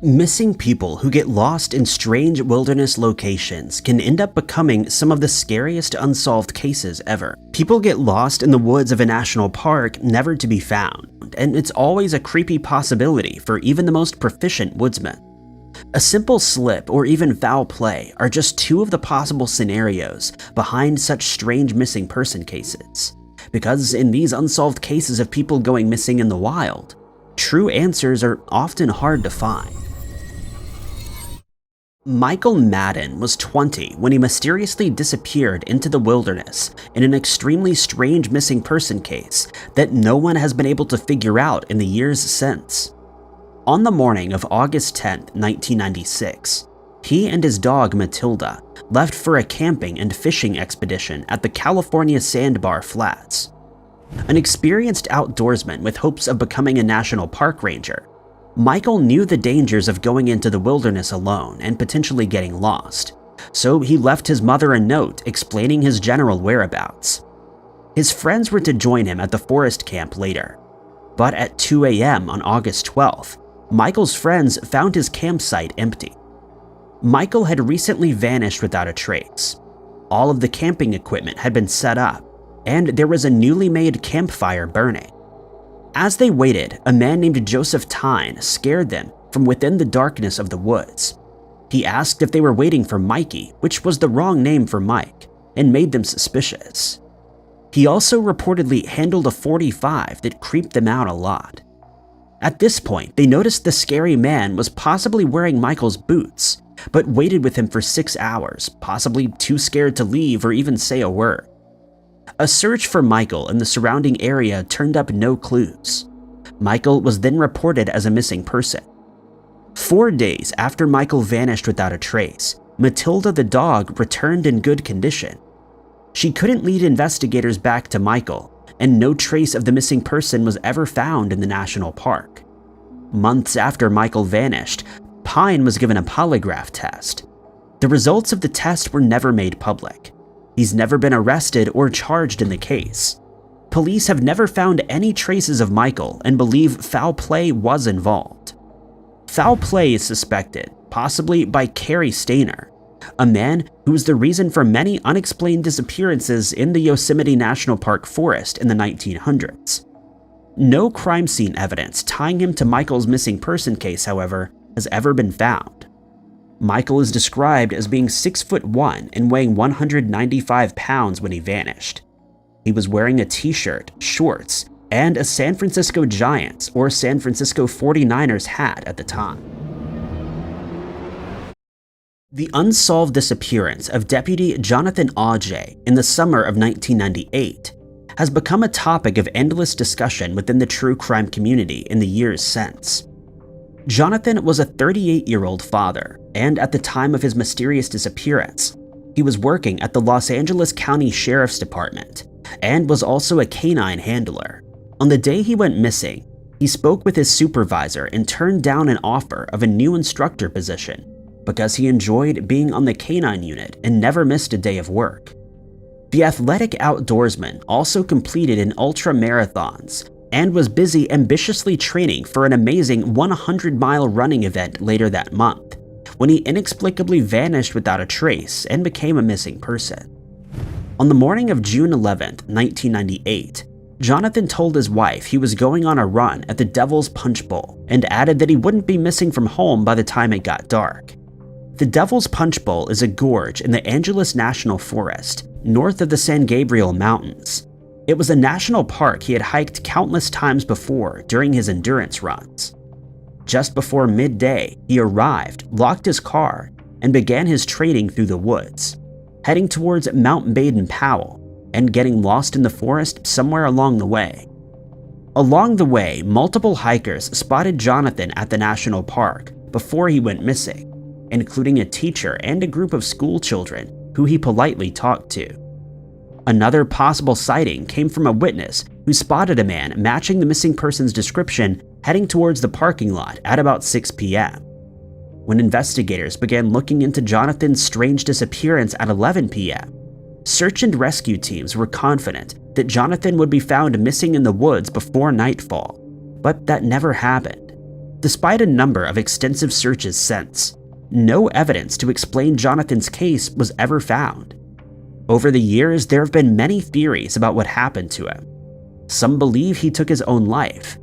Missing people who get lost in strange wilderness locations can end up becoming some of the scariest unsolved cases ever. People get lost in the woods of a national park never to be found, and it's always a creepy possibility for even the most proficient woodsman. A simple slip or even foul play are just two of the possible scenarios behind such strange missing person cases. Because in these unsolved cases of people going missing in the wild, true answers are often hard to find. Michael Madden was 20 when he mysteriously disappeared into the wilderness in an extremely strange missing person case that no one has been able to figure out in the years since. On the morning of August 10, 1996, he and his dog Matilda left for a camping and fishing expedition at the California Sandbar Flats. An experienced outdoorsman with hopes of becoming a national park ranger, Michael knew the dangers of going into the wilderness alone and potentially getting lost, so he left his mother a note explaining his general whereabouts. His friends were to join him at the forest camp later, but at 2 a.m. on August 12th, Michael's friends found his campsite empty. Michael had recently vanished without a trace. All of the camping equipment had been set up, and there was a newly made campfire burning. As they waited, a man named Joseph Tyne scared them from within the darkness of the woods. He asked if they were waiting for Mikey, which was the wrong name for Mike, and made them suspicious. He also reportedly handled a .45 that creeped them out a lot. At this point, they noticed the scary man was possibly wearing Michael's boots, but waited with him for 6 hours, possibly too scared to leave or even say a word. A search for Michael in the surrounding area turned up no clues. Michael was then reported as a missing person. 4 days after Michael vanished without a trace, Matilda the dog returned in good condition. She couldn't lead investigators back to Michael, and no trace of the missing person was ever found in the national park. Months after Michael vanished, Pine was given a polygraph test. The results of the test were never made public. He's never been arrested or charged in the case. Police have never found any traces of Michael and believe foul play was involved. Foul play is suspected, possibly by Cary Stayner, a man who was the reason for many unexplained disappearances in the Yosemite National Park forest in the 1900s. No crime scene evidence tying him to Michael's missing person case, however, has ever been found. Michael is described as being 6'1" and weighing 195 pounds when he vanished. He was wearing a t-shirt, shorts, and a San Francisco Giants or San Francisco 49ers hat at the time. The unsolved disappearance of Deputy Jonathan Auge in the summer of 1998 has become a topic of endless discussion within the true crime community in the years since. Jonathan was a 38-year-old father, and at the time of his mysterious disappearance, he was working at the Los Angeles County Sheriff's Department and was also a canine handler. On the day he went missing, he spoke with his supervisor and turned down an offer of a new instructor position because he enjoyed being on the canine unit and never missed a day of work. The athletic outdoorsman also completed an ultra-marathons and was busy ambitiously training for an amazing 100-mile running event later that month, when he inexplicably vanished without a trace and became a missing person. On the morning of June 11, 1998, Jonathan told his wife he was going on a run at the Devil's Punch Bowl and added that he wouldn't be missing from home by the time it got dark. The Devil's Punch Bowl is a gorge in the Angeles National Forest, north of the San Gabriel Mountains. It was a national park he had hiked countless times before during his endurance runs. Just before midday, he arrived, locked his car, and began his training through the woods, heading towards Mount Baden-Powell and getting lost in the forest somewhere along the way. Along the way, multiple hikers spotted Jonathan at the national park before he went missing, including a teacher and a group of school children who he politely talked to. Another possible sighting came from a witness who spotted a man matching the missing person's description heading towards the parking lot at about 6 p.m. When investigators began looking into Jonathan's strange disappearance at 11 p.m., search and rescue teams were confident that Jonathan would be found missing in the woods before nightfall, but that never happened. Despite a number of extensive searches since, no evidence to explain Jonathan's case was ever found. Over the years, there have been many theories about what happened to him. Some believe he took his own life.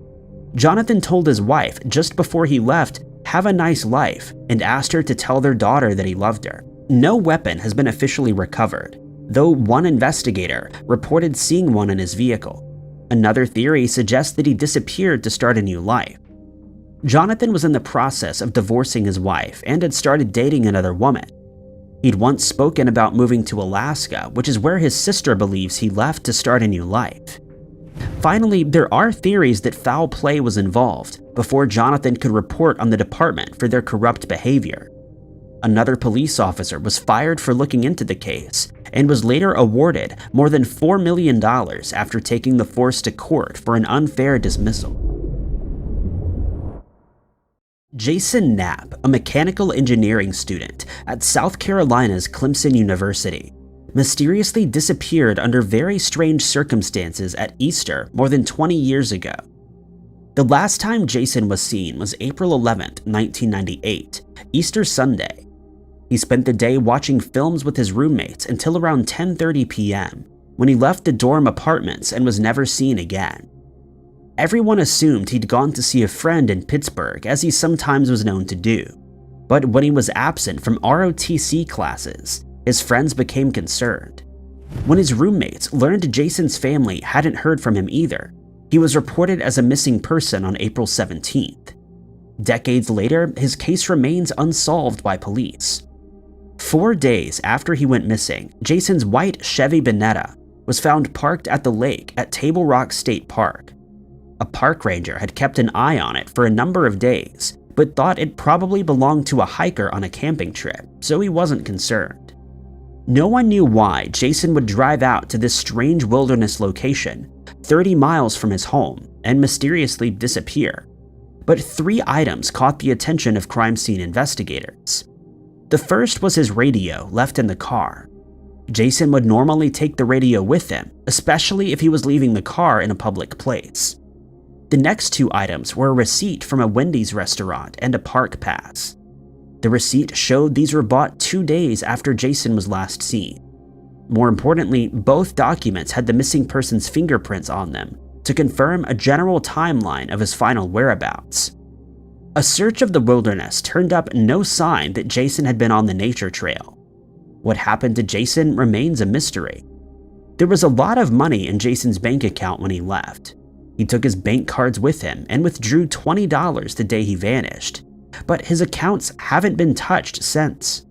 Jonathan told his wife just before he left, "Have a nice life," and asked her to tell their daughter that he loved her. No weapon has been officially recovered, though one investigator reported seeing one in his vehicle. Another theory suggests that he disappeared to start a new life. Jonathan was in the process of divorcing his wife and had started dating another woman. He'd once spoken about moving to Alaska, which is where his sister believes he left to start a new life. Finally, there are theories that foul play was involved before Jonathan could report on the department for their corrupt behavior. Another police officer was fired for looking into the case and was later awarded more than $4 million after taking the force to court for an unfair dismissal. Jason Knapp, a mechanical engineering student at South Carolina's Clemson University, mysteriously disappeared under very strange circumstances at Easter more than 20 years ago. The last time Jason was seen was April 11, 1998, Easter Sunday. He spent the day watching films with his roommates until around 10:30 p.m., when he left the dorm apartments and was never seen again. Everyone assumed he'd gone to see a friend in Pittsburgh, as he sometimes was known to do. But when he was absent from ROTC classes, his friends became concerned. When his roommates learned Jason's family hadn't heard from him either, he was reported as a missing person on April 17th. Decades later, his case remains unsolved by police. 4 days after he went missing, Jason's white Chevy Bonetta was found parked at the lake at Table Rock State Park. A park ranger had kept an eye on it for a number of days, but thought it probably belonged to a hiker on a camping trip, so he wasn't concerned. No one knew why Jason would drive out to this strange wilderness location, 30 miles from his home, and mysteriously disappear. But 3 items caught the attention of crime scene investigators. The first was his radio left in the car. Jason would normally take the radio with him, especially if he was leaving the car in a public place. The next 2 items were a receipt from a Wendy's restaurant and a park pass. The receipt showed these were bought 2 days after Jason was last seen. More importantly, both documents had the missing person's fingerprints on them to confirm a general timeline of his final whereabouts. A search of the wilderness turned up no sign that Jason had been on the nature trail. What happened to Jason remains a mystery. There was a lot of money in Jason's bank account when he left. He took his bank cards with him and withdrew $20 the day he vanished, but his accounts haven't been touched since.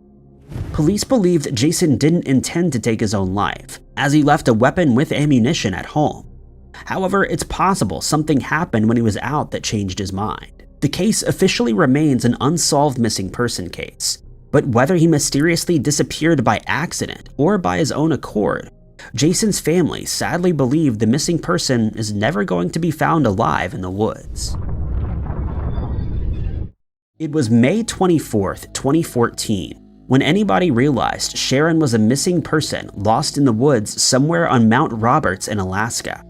Police believe that Jason didn't intend to take his own life, as he left a weapon with ammunition at home. However, it's possible something happened when he was out that changed his mind. The case officially remains an unsolved missing person case, but whether he mysteriously disappeared by accident or by his own accord, Jason's family sadly believe the missing person is never going to be found alive in the woods. It was May 24th, 2014, when anybody realized Sharon was a missing person lost in the woods somewhere on Mount Roberts in Alaska.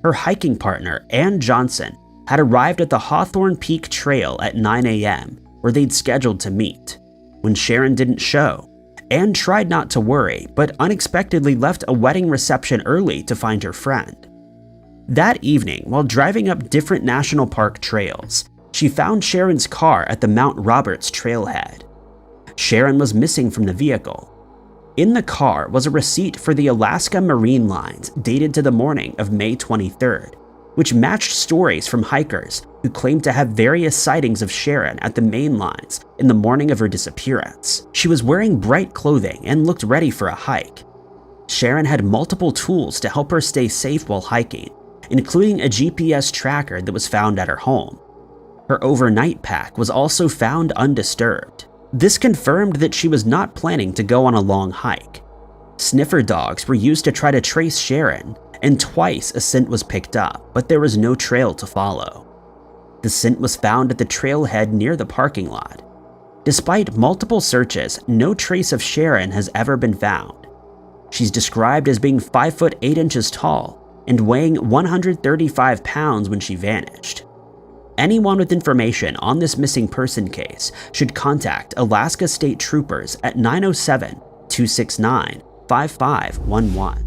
Her hiking partner, Ann Johnson, had arrived at the Hawthorne Peak Trail at 9 a.m., where they'd scheduled to meet. When Sharon didn't show, Ann tried not to worry, but unexpectedly left a wedding reception early to find her friend. That evening, while driving up different national park trails, she found Sharon's car at the Mount Roberts trailhead. Sharon was missing from the vehicle. In the car was a receipt for the Alaska Marine Lines dated to the morning of May 23rd, which matched stories from hikers who claimed to have various sightings of Sharon at the main lines in the morning of her disappearance. She was wearing bright clothing and looked ready for a hike. Sharon had multiple tools to help her stay safe while hiking, including a GPS tracker that was found at her home. Her overnight pack was also found undisturbed. This confirmed that she was not planning to go on a long hike. Sniffer dogs were used to try to trace Sharon, and twice a scent was picked up, but there was no trail to follow. The scent was found at the trailhead near the parking lot. Despite multiple searches, no trace of Sharon has ever been found. She's described as being 5 foot 8 inches tall and weighing 135 pounds when she vanished. Anyone with information on this missing person case should contact Alaska State Troopers at 907-269-5511.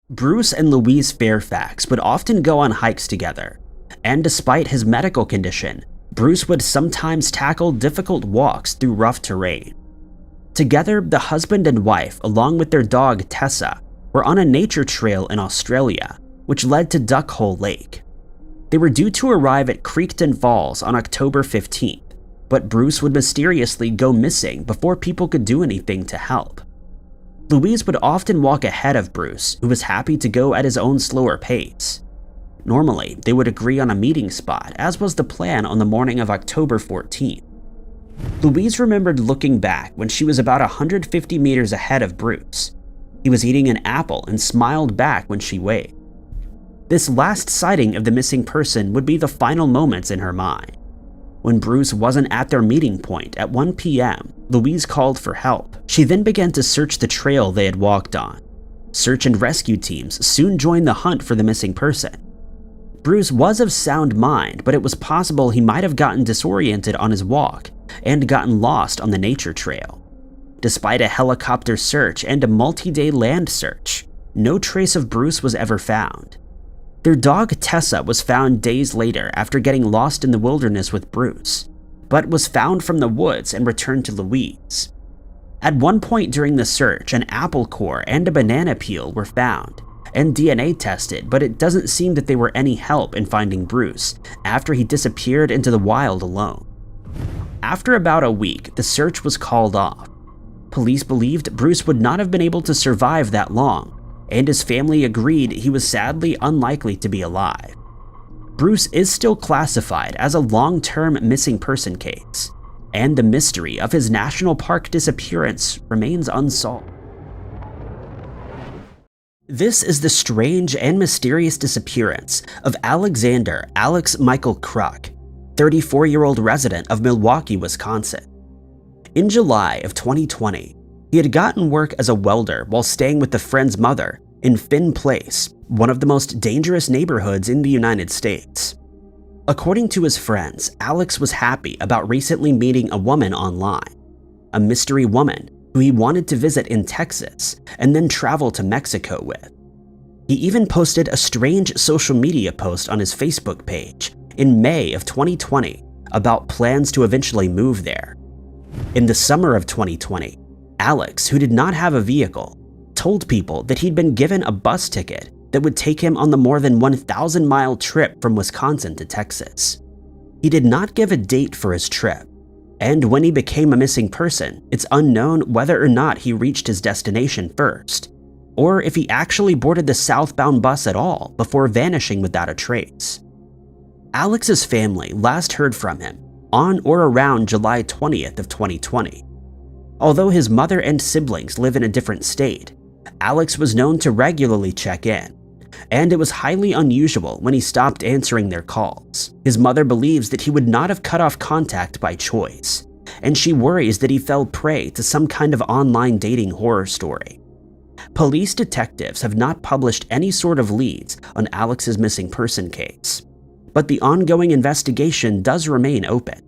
Bruce and Louise Fairfax would often go on hikes together, and despite his medical condition, Bruce would sometimes tackle difficult walks through rough terrain. Together, the husband and wife, along with their dog Tessa, were on a nature trail in Australia, which led to Duck Hole Lake. They were due to arrive at Creekton Falls on October 15th, but Bruce would mysteriously go missing before people could do anything to help. Louise would often walk ahead of Bruce, who was happy to go at his own slower pace. Normally, they would agree on a meeting spot, as was the plan on the morning of October 14th. Louise remembered looking back when she was about 150 meters ahead of Bruce. He was eating an apple and smiled back when she waved. This last sighting of the missing person would be the final moments in her mind. When Bruce wasn't at their meeting point at 1 p.m., Louise called for help. She then began to search the trail they had walked on. Search and rescue teams soon joined the hunt for the missing person. Bruce was of sound mind, but it was possible he might have gotten disoriented on his walk and gotten lost on the nature trail. Despite a helicopter search and a multi-day land search, no trace of Bruce was ever found. Their dog Tessa was found days later after getting lost in the wilderness with Bruce, but was found from the woods and returned to Louise. At one point during the search, an apple core and a banana peel were found and DNA tested, but it doesn't seem that they were any help in finding Bruce after he disappeared into the wild alone. After about a week, the search was called off. Police believed Bruce would not have been able to survive that long, and his family agreed he was sadly unlikely to be alive. Bruce is still classified as a long-term missing person case, and the mystery of his national park disappearance remains unsolved. This is the strange and mysterious disappearance of Alexander Alex Michael Kruk, 34-year-old resident of Milwaukee, Wisconsin. In July of 2020, he had gotten work as a welder while staying with a friend's mother in Finn Place, one of the most dangerous neighborhoods in the United States. According to his friends, Alex was happy about recently meeting a woman online, a mystery woman who he wanted to visit in Texas and then travel to Mexico with. He even posted a strange social media post on his Facebook page in May of 2020 about plans to eventually move there. In the summer of 2020, Alex, who did not have a vehicle, told people that he'd been given a bus ticket that would take him on the more than 1,000-mile trip from Wisconsin to Texas. He did not give a date for his trip, and when he became a missing person, it's unknown whether or not he reached his destination first, or if he actually boarded the southbound bus at all before vanishing without a trace. Alex's family last heard from him on or around July 20th of 2020. Although his mother and siblings live in a different state, Alex was known to regularly check in, and it was highly unusual when he stopped answering their calls. His mother believes that he would not have cut off contact by choice, and she worries that he fell prey to some kind of online dating horror story. Police detectives have not published any sort of leads on Alex's missing person case, but the ongoing investigation does remain open.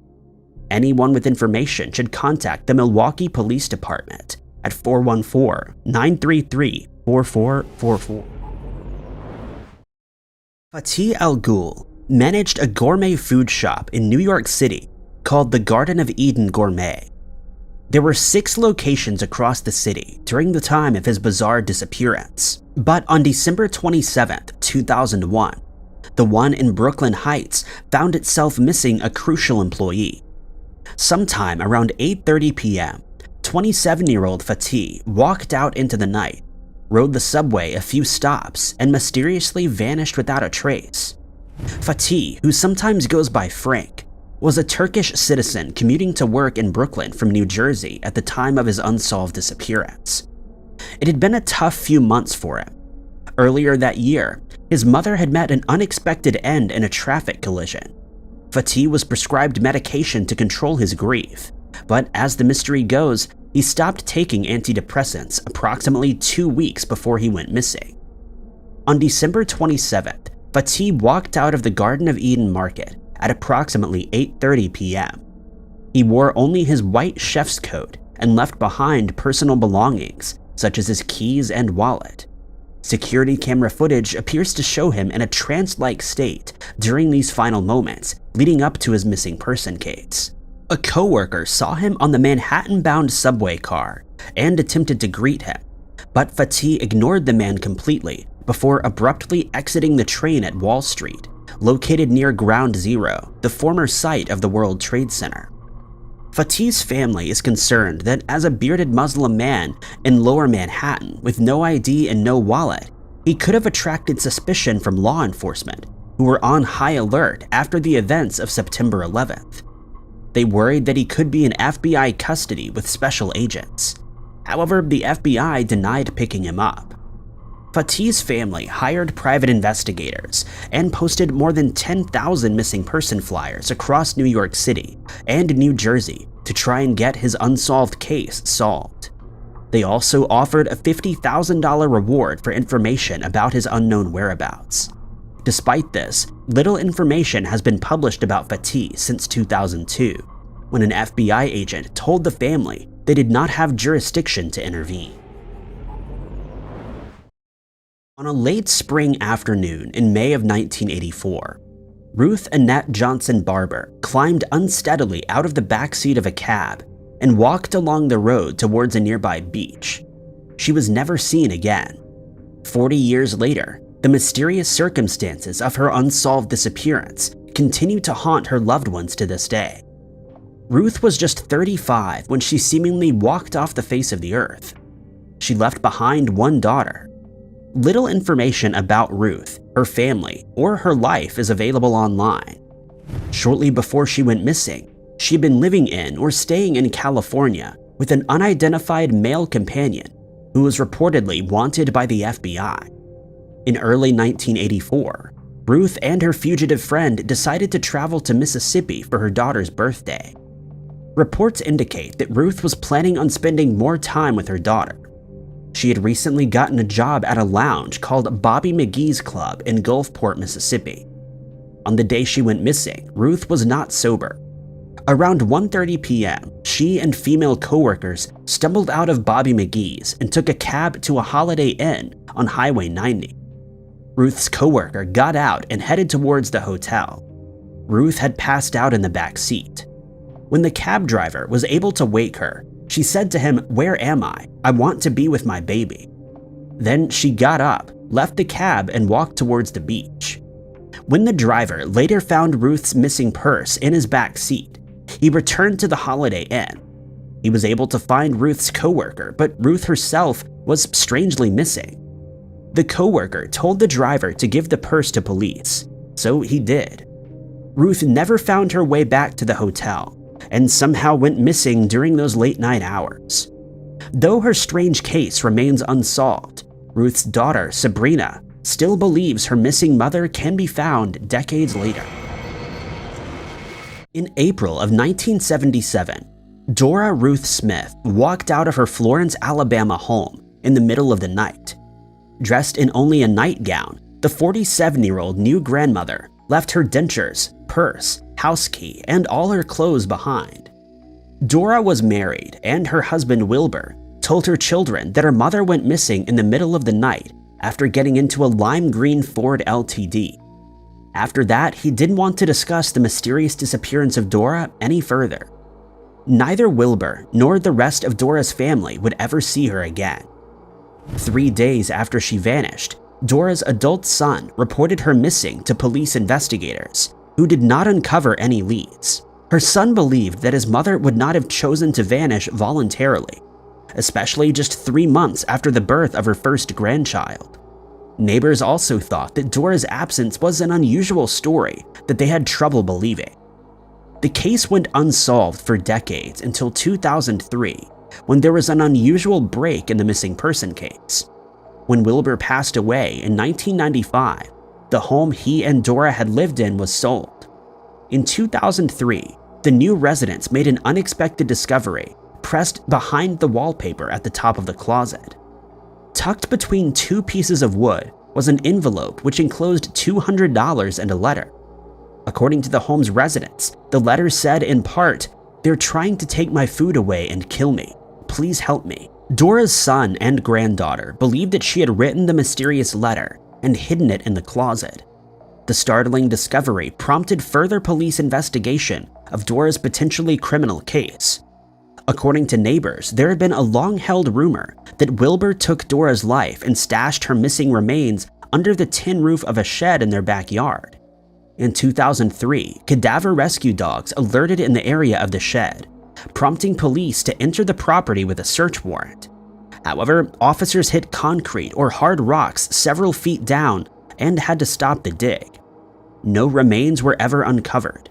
Anyone with information should contact the Milwaukee Police Department at 414-933-4444. Fati Algul managed a gourmet food shop in New York City called the Garden of Eden Gourmet. There were 6 locations across the city during the time of his bizarre disappearance, but on December 27, 2001, the one in Brooklyn Heights found itself missing a crucial employee. Sometime around 8:30 p.m., 27-year-old Fati walked out into the night, rode the subway a few stops, and mysteriously vanished without a trace. Fati, who sometimes goes by Frank, was a Turkish citizen commuting to work in Brooklyn from New Jersey at the time of his unsolved disappearance. It had been a tough few months for him. Earlier that year, his mother had met an unexpected end in a traffic collision. Fati was prescribed medication to control his grief, but as the mystery goes, he stopped taking antidepressants approximately 2 weeks before he went missing. On December 27th, Fati walked out of the Garden of Eden market at approximately 8:30 p.m. He wore only his white chef's coat and left behind personal belongings such as his keys and wallet. Security camera footage appears to show him in a trance-like state during these final moments leading up to his missing person case. A coworker saw him on the Manhattan-bound subway car and attempted to greet him, but Fati ignored the man completely before abruptly exiting the train at Wall Street, located near Ground Zero, the former site of the World Trade Center. Fati's family is concerned that as a bearded Muslim man in lower Manhattan with no ID and no wallet, he could have attracted suspicion from law enforcement, who were on high alert after the events of September 11th. They worried that he could be in FBI custody with special agents. However, the FBI denied picking him up. Fati's family hired private investigators and posted more than 10,000 missing person flyers across New York City and New Jersey to try and get his unsolved case solved. They also offered a $50,000 reward for information about his unknown whereabouts. Despite this, little information has been published about Fati since 2002, when an FBI agent told the family they did not have jurisdiction to intervene. On a late spring afternoon in May of 1984, Ruth Annette Johnson Barber climbed unsteadily out of the backseat of a cab and walked along the road towards a nearby beach. She was never seen again. 40 years later, the mysterious circumstances of her unsolved disappearance continue to haunt her loved ones to this day. Ruth was just 35 when she seemingly walked off the face of the earth. She left behind one daughter. Little information about Ruth, her family, or her life is available online. Shortly before she went missing, she'd been living in or staying in California with an unidentified male companion who was reportedly wanted by the FBI. In early 1984, Ruth and her fugitive friend decided to travel to Mississippi for her daughter's birthday. Reports indicate that Ruth was planning on spending more time with her daughter. She had recently gotten a job at a lounge called Bobby McGee's Club in Gulfport, Mississippi. On the day she went missing, Ruth was not sober. Around 1:30 p.m., she and female coworkers stumbled out of Bobby McGee's and took a cab to a Holiday Inn on Highway 90. Ruth's coworker got out and headed towards the hotel. Ruth had passed out in the back seat. When the cab driver was able to wake her, she said to him, "Where am I? I want to be with my baby." Then she got up, left the cab, and walked towards the beach. When the driver later found Ruth's missing purse in his back seat, he returned to the Holiday Inn. He was able to find Ruth's coworker, but Ruth herself was strangely missing. The coworker told the driver to give the purse to police, so he did. Ruth never found her way back to the hotel, and somehow went missing during those late-night hours. Though her strange case remains unsolved, Ruth's daughter, Sabrina, still believes her missing mother can be found decades later. In April of 1977, Dora Ruth Smith walked out of her Florence, Alabama home in the middle of the night. Dressed in only a nightgown, the 47-year-old new grandmother left her dentures, purse, house key, and all her clothes behind. Dora was married, and her husband Wilbur told her children that her mother went missing in the middle of the night after getting into a lime green Ford LTD. After that, he didn't want to discuss the mysterious disappearance of Dora any further. Neither Wilbur nor the rest of Dora's family would ever see her again. 3 days after she vanished, Dora's adult son reported her missing to police investigators, who did not uncover any leads. Her son believed that his mother would not have chosen to vanish voluntarily, especially just 3 months after the birth of her first grandchild. Neighbors also thought that Dora's absence was an unusual story that they had trouble believing. The case went unsolved for decades until 2003, when there was an unusual break in the missing person case. When Wilbur passed away in 1995, the home he and Dora had lived in was sold. In 2003, the new residents made an unexpected discovery pressed behind the wallpaper at the top of the closet. Tucked between 2 pieces of wood was an envelope which enclosed $200 and a letter. According to the home's residents, the letter said in part, "They're trying to take my food away and kill me. Please help me." Dora's son and granddaughter believed that she had written the mysterious letter and hidden it in the closet. The startling discovery prompted further police investigation of Dora's potentially criminal case. According to neighbors, there had been a long-held rumor that Wilbur took Dora's life and stashed her missing remains under the tin roof of a shed in their backyard. In 2003, cadaver rescue dogs alerted in the area of the shed, prompting police to enter the property with a search warrant. However, officers hit concrete or hard rocks several feet down and had to stop the dig. No remains were ever uncovered.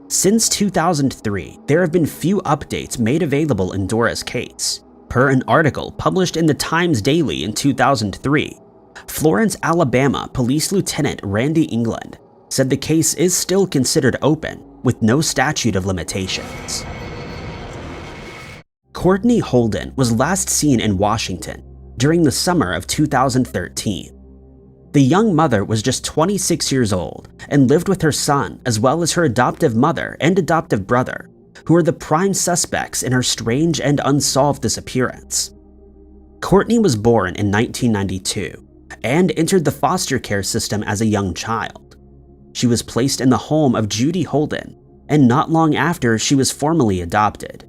Since 2003, there have been few updates made available in Dora's case. Per an article published in the Times Daily in 2003, Florence, Alabama Police Lieutenant Randy England said the case is still considered open with no statute of limitations. Courtney Holden was last seen in Washington during the summer of 2013. The young mother was just 26 years old and lived with her son as well as her adoptive mother and adoptive brother, who are the prime suspects in her strange and unsolved disappearance. Courtney was born in 1992 and entered the foster care system as a young child. She was placed in the home of Judy Holden, and not long after she was formally adopted.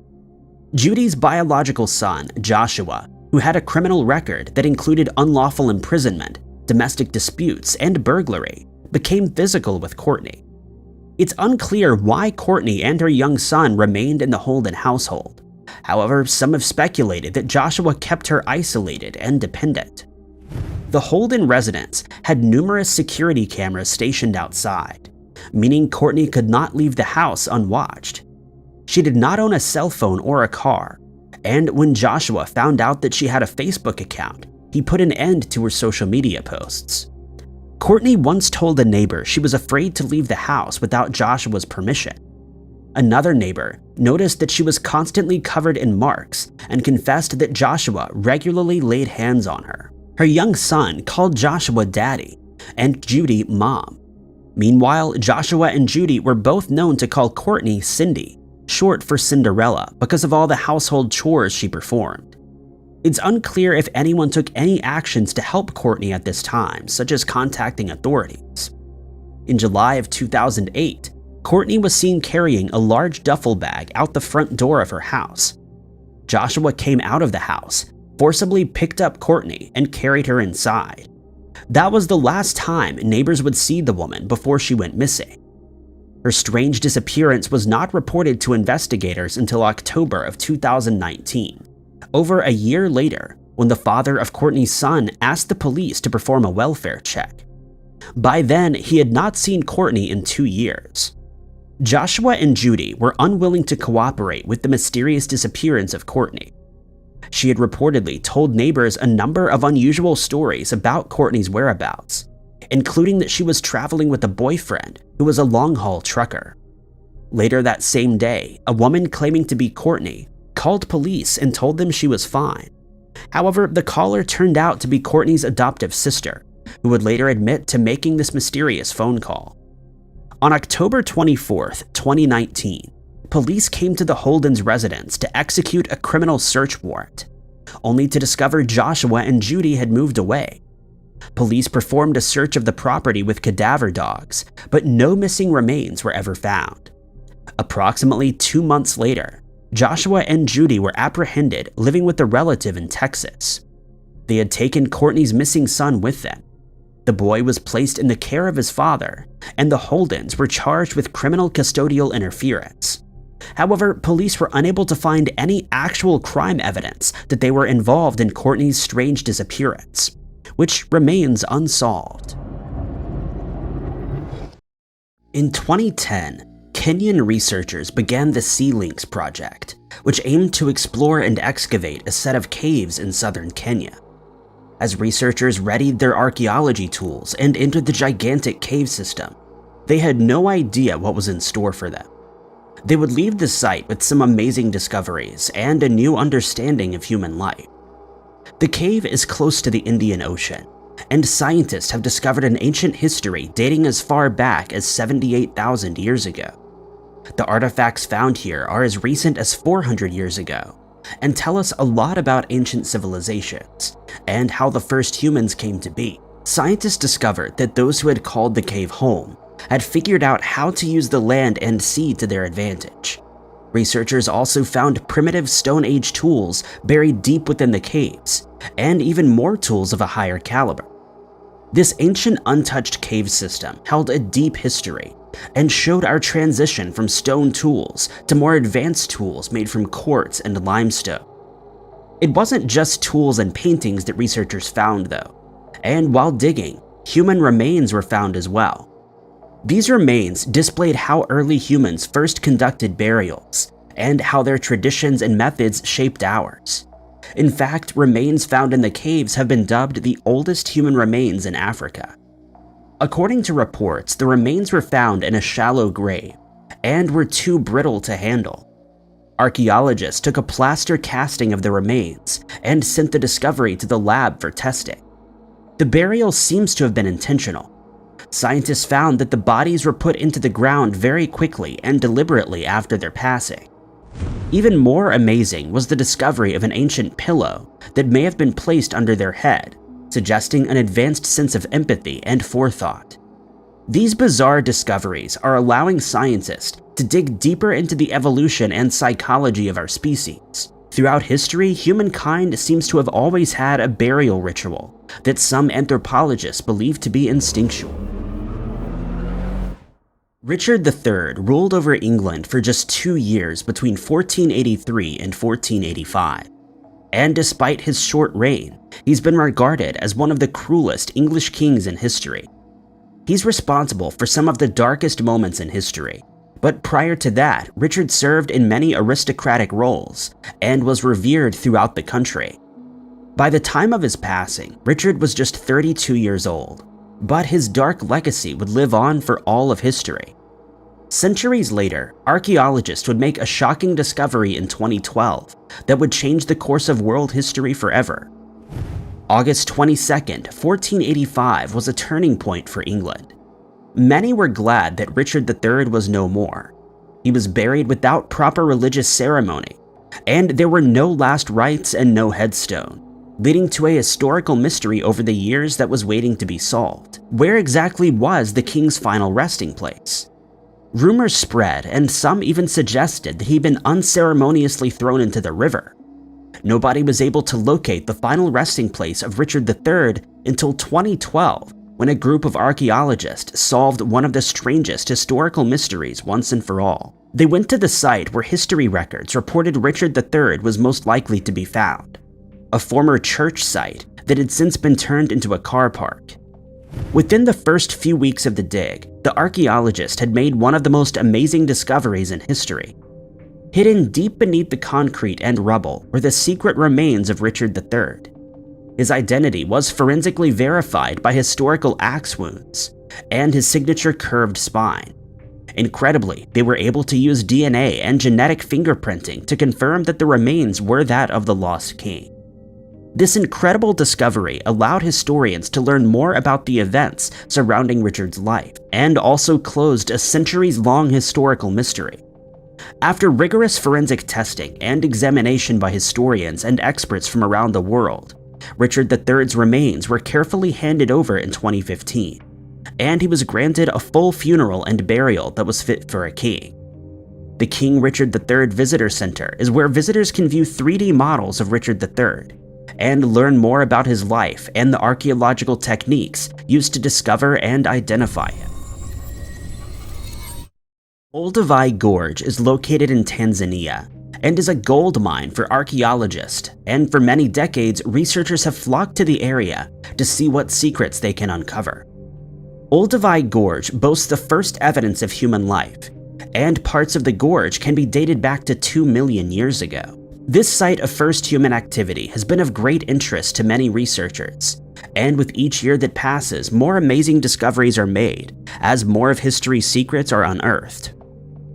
Judy's biological son, Joshua, who had a criminal record that included unlawful imprisonment, domestic disputes, and burglary, became physical with Courtney. It's unclear why Courtney and her young son remained in the Holden household. However, some have speculated that Joshua kept her isolated and dependent. The Holden residence had numerous security cameras stationed outside, meaning Courtney could not leave the house unwatched. She did not own a cell phone or a car, and when Joshua found out that she had a Facebook account, he put an end to her social media posts. Courtney once told a neighbor she was afraid to leave the house without Joshua's permission. Another neighbor noticed that she was constantly covered in marks and confessed that Joshua regularly laid hands on her. Her young son called Joshua Daddy and Judy Mom. Meanwhile, Joshua and Judy were both known to call Courtney Cindy, short for Cinderella, because of all the household chores she performed. It's unclear if anyone took any actions to help Courtney at this time, such as contacting authorities. In July of 2008, Courtney was seen carrying a large duffel bag out the front door of her house. Joshua came out of the house, forcibly picked up Courtney, and carried her inside. That was the last time neighbors would see the woman before she went missing. Her strange disappearance was not reported to investigators until October of 2019. Over a year later, when the father of Courtney's son asked the police to perform a welfare check. By then, he had not seen Courtney in 2 years. Joshua and Judy were unwilling to cooperate with the mysterious disappearance of Courtney. She had reportedly told neighbors a number of unusual stories about Courtney's whereabouts, including that she was traveling with a boyfriend who was a long-haul trucker. Later that same day, a woman claiming to be Courtney called police and told them she was fine. However, the caller turned out to be Courtney's adoptive sister, who would later admit to making this mysterious phone call. On October 24th, 2019, police came to the Holden's residence to execute a criminal search warrant, only to discover Joshua and Judy had moved away. Police performed a search of the property with cadaver dogs, but no missing remains were ever found. Approximately 2 months later, Joshua and Judy were apprehended living with a relative in Texas. They had taken Courtney's missing son with them. The boy was placed in the care of his father, and the Holdens were charged with criminal custodial interference. However, police were unable to find any actual crime evidence that they were involved in Courtney's strange disappearance, which remains unsolved. In 2010, Kenyan researchers began the Sea Links project, which aimed to explore and excavate a set of caves in southern Kenya. As researchers readied their archaeology tools and entered the gigantic cave system, they had no idea what was in store for them. They would leave the site with some amazing discoveries and a new understanding of human life. The cave is close to the Indian Ocean, and scientists have discovered an ancient history dating as far back as 78,000 years ago. The artifacts found here are as recent as 400 years ago and tell us a lot about ancient civilizations and how the first humans came to be. Scientists discovered that those who had called the cave home had figured out how to use the land and sea to their advantage. Researchers also found primitive Stone Age tools buried deep within the caves, and even more tools of a higher caliber. This ancient untouched cave system held a deep history and showed our transition from stone tools to more advanced tools made from quartz and limestone. It wasn't just tools and paintings that researchers found though, and while digging, human remains were found as well. These remains displayed how early humans first conducted burials and how their traditions and methods shaped ours. In fact, remains found in the caves have been dubbed the oldest human remains in Africa. According to reports, the remains were found in a shallow grave and were too brittle to handle. Archaeologists took a plaster casting of the remains and sent the discovery to the lab for testing. The burial seems to have been intentional. Scientists found that the bodies were put into the ground very quickly and deliberately after their passing. Even more amazing was the discovery of an ancient pillow that may have been placed under their head, suggesting an advanced sense of empathy and forethought. These bizarre discoveries are allowing scientists to dig deeper into the evolution and psychology of our species. Throughout history, humankind seems to have always had a burial ritual that some anthropologists believe to be instinctual. Richard III ruled over England for just 2 years between 1483 and 1485. And despite his short reign, he's been regarded as one of the cruelest English kings in history. He's responsible for some of the darkest moments in history, but prior to that, Richard served in many aristocratic roles and was revered throughout the country. By the time of his passing, Richard was just 32 years old, but his dark legacy would live on for all of history. Centuries later, archaeologists would make a shocking discovery in 2012 that would change the course of world history forever. August 22nd, 1485 was a turning point for England. Many were glad that Richard III was no more. He was buried without proper religious ceremony, and there were no last rites and no headstone, leading to a historical mystery over the years that was waiting to be solved. Where exactly was the king's final resting place? Rumors spread, and some even suggested that he'd been unceremoniously thrown into the river. Nobody was able to locate the final resting place of Richard III until 2012, when a group of archaeologists solved one of the strangest historical mysteries once and for all. They went to the site where history records reported Richard III was most likely to be found, a former church site that had since been turned into a car park. Within the first few weeks of the dig, the archaeologist had made one of the most amazing discoveries in history. Hidden deep beneath the concrete and rubble were the secret remains of Richard III. His identity was forensically verified by historical axe wounds and his signature curved spine. Incredibly, they were able to use DNA and genetic fingerprinting to confirm that the remains were that of the lost king. This incredible discovery allowed historians to learn more about the events surrounding Richard's life, and also closed a centuries-long historical mystery. After rigorous forensic testing and examination by historians and experts from around the world, Richard III's remains were carefully handed over in 2015, and he was granted a full funeral and burial that was fit for a king. The King Richard III Visitor Center is where visitors can view 3D models of Richard III, and learn more about his life and the archaeological techniques used to discover and identify him. Olduvai Gorge is located in Tanzania and is a gold mine for archaeologists, and for many decades, researchers have flocked to the area to see what secrets they can uncover. Olduvai Gorge boasts the first evidence of human life, and parts of the gorge can be dated back to 2 million years ago. This site of first human activity has been of great interest to many researchers, and with each year that passes, more amazing discoveries are made as more of history's secrets are unearthed.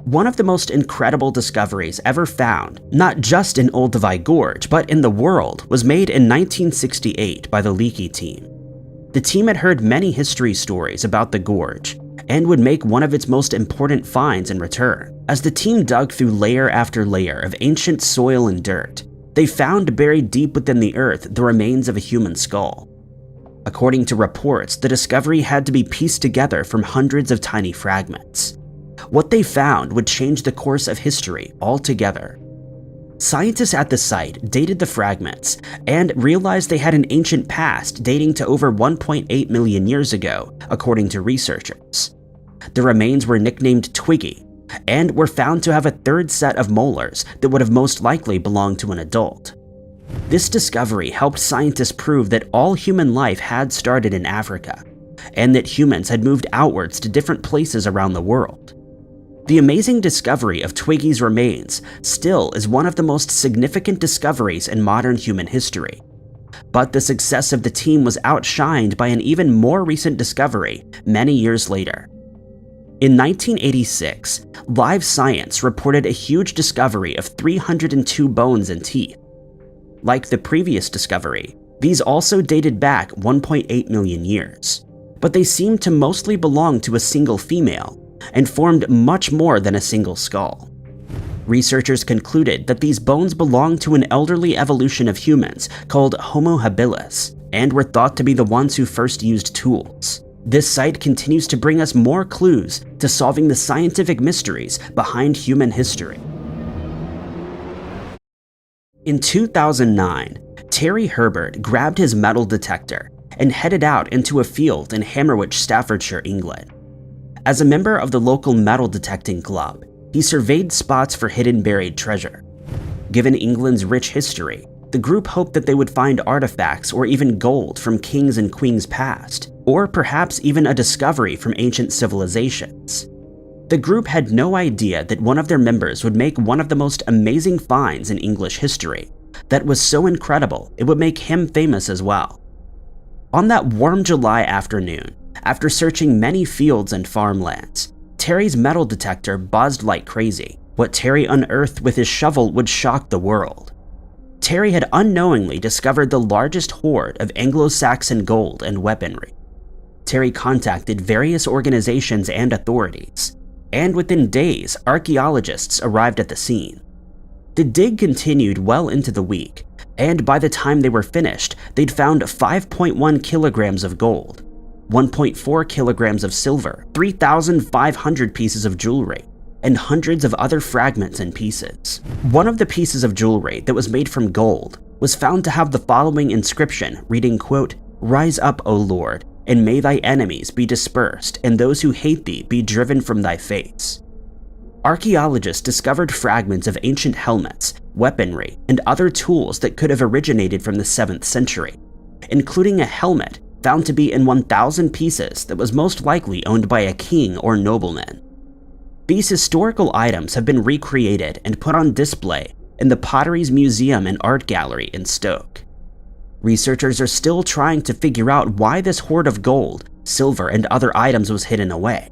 One of the most incredible discoveries ever found, not just in Olduvai Gorge, but in the world, was made in 1968 by the Leakey team. The team had heard many history stories about the gorge and would make one of its most important finds in return. As the team dug through layer after layer of ancient soil and dirt, they found buried deep within the earth the remains of a human skull. According to reports, the discovery had to be pieced together from hundreds of tiny fragments. What they found would change the course of history altogether. Scientists at the site dated the fragments and realized they had an ancient past dating to over 1.8 million years ago, according to researchers. The remains were nicknamed Twiggy and were found to have a third set of molars that would have most likely belonged to an adult. This discovery helped scientists prove that all human life had started in Africa, and that humans had moved outwards to different places around the world. The amazing discovery of Twiggy's remains still is one of the most significant discoveries in modern human history. But the success of the team was outshined by an even more recent discovery many years later. In 1986, Live Science reported a huge discovery of 302 bones and teeth. Like the previous discovery, these also dated back 1.8 million years, but they seemed to mostly belong to a single female and formed much more than a single skull. Researchers concluded that these bones belonged to an elderly evolution of humans called Homo habilis and were thought to be the ones who first used tools. This site continues to bring us more clues to solving the scientific mysteries behind human history. In 2009, Terry Herbert grabbed his metal detector and headed out into a field in Hammerwich, Staffordshire, England. As a member of the local metal detecting club, he surveyed spots for hidden buried treasure. Given England's rich history, the group hoped that they would find artifacts or even gold from kings and queens past, or perhaps even a discovery from ancient civilizations. The group had no idea that one of their members would make one of the most amazing finds in English history that was so incredible it would make him famous as well. On that warm July afternoon, after searching many fields and farmlands, Terry's metal detector buzzed like crazy. What Terry unearthed with his shovel would shock the world. Terry had unknowingly discovered the largest hoard of Anglo-Saxon gold and weaponry. Terry contacted various organizations and authorities, and within days, archaeologists arrived at the scene. The dig continued well into the week, and by the time they were finished, they'd found 5.1 kilograms of gold, 1.4 kilograms of silver, 3,500 pieces of jewelry, and hundreds of other fragments and pieces. One of the pieces of jewelry that was made from gold was found to have the following inscription reading, quote, "Rise up, O Lord, and may thy enemies be dispersed, and those who hate thee be driven from thy face." Archaeologists discovered fragments of ancient helmets, weaponry, and other tools that could have originated from the 7th century, including a helmet found to be in 1,000 pieces that was most likely owned by a king or nobleman. These historical items have been recreated and put on display in the Potteries Museum and Art Gallery in Stoke. Researchers are still trying to figure out why this hoard of gold, silver, and other items was hidden away.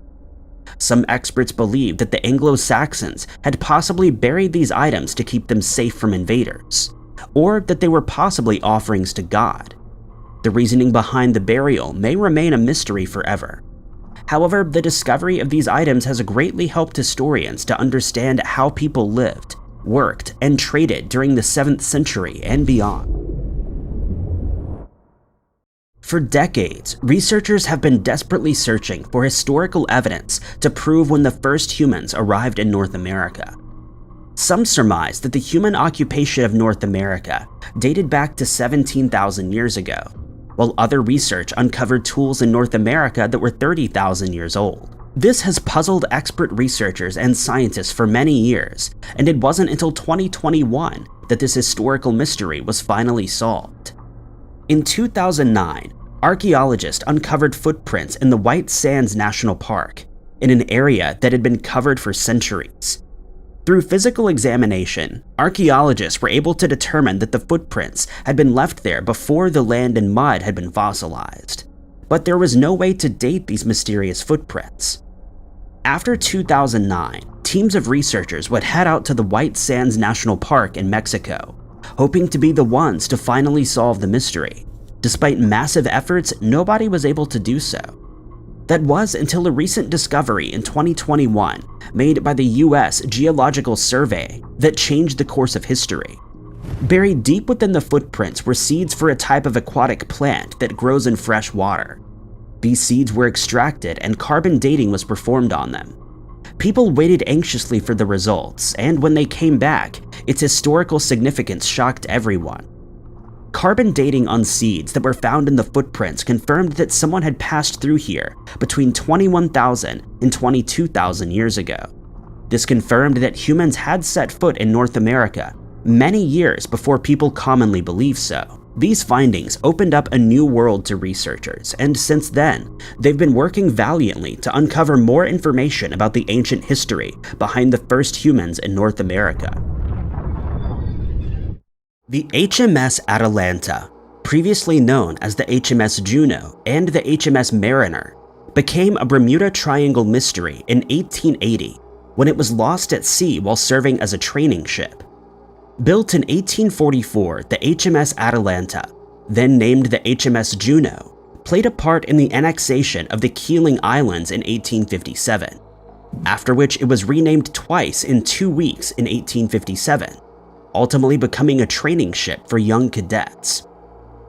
Some experts believe that the Anglo-Saxons had possibly buried these items to keep them safe from invaders, or that they were possibly offerings to God. The reasoning behind the burial may remain a mystery forever. However, the discovery of these items has greatly helped historians to understand how people lived, worked, and traded during the 7th century and beyond. For decades, researchers have been desperately searching for historical evidence to prove when the first humans arrived in North America. Some surmise that the human occupation of North America dated back to 17,000 years ago, while other research uncovered tools in North America that were 30,000 years old. This has puzzled expert researchers and scientists for many years, and it wasn't until 2021 that this historical mystery was finally solved. In 2009, archaeologists uncovered footprints in the White Sands National Park, in an area that had been covered for centuries. Through physical examination, archaeologists were able to determine that the footprints had been left there before the land and mud had been fossilized, but there was no way to date these mysterious footprints. After 2009, teams of researchers would head out to the White Sands National Park in Mexico, hoping to be the ones to finally solve the mystery. Despite massive efforts, nobody was able to do so. That was until a recent discovery in 2021 made by the US Geological Survey that changed the course of history. Buried deep within the footprints were seeds for a type of aquatic plant that grows in fresh water. These seeds were extracted and carbon dating was performed on them. People waited anxiously for the results, and when they came back, its historical significance shocked everyone. Carbon dating on seeds that were found in the footprints confirmed that someone had passed through here between 21,000 and 22,000 years ago. This confirmed that humans had set foot in North America many years before people commonly believed so. These findings opened up a new world to researchers, and since then, they've been working valiantly to uncover more information about the ancient history behind the first humans in North America. The HMS Atalanta, previously known as the HMS Juno and the HMS Mariner, became a Bermuda Triangle mystery in 1880 when it was lost at sea while serving as a training ship. Built in 1844, the HMS Atalanta, then named the HMS Juno, played a part in the annexation of the Keeling Islands in 1857, after which it was renamed twice in 2 weeks in 1857, ultimately becoming a training ship for young cadets.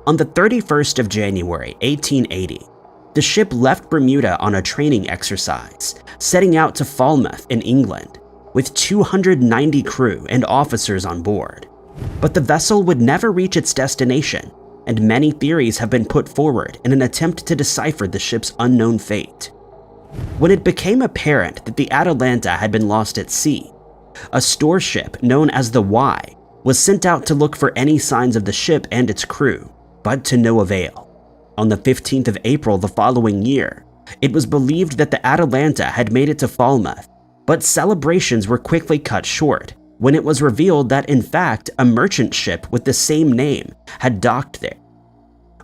On the 31st of January, 1880, the ship left Bermuda on a training exercise, setting out to Falmouth in England, with 290 crew and officers on board. But the vessel would never reach its destination, and many theories have been put forward in an attempt to decipher the ship's unknown fate. When it became apparent that the Atalanta had been lost at sea, a store ship known as the Y was sent out to look for any signs of the ship and its crew, but to no avail. On the 15th of April the following year, it was believed that the Atalanta had made it to Falmouth, but celebrations were quickly cut short when it was revealed that in fact a merchant ship with the same name had docked there.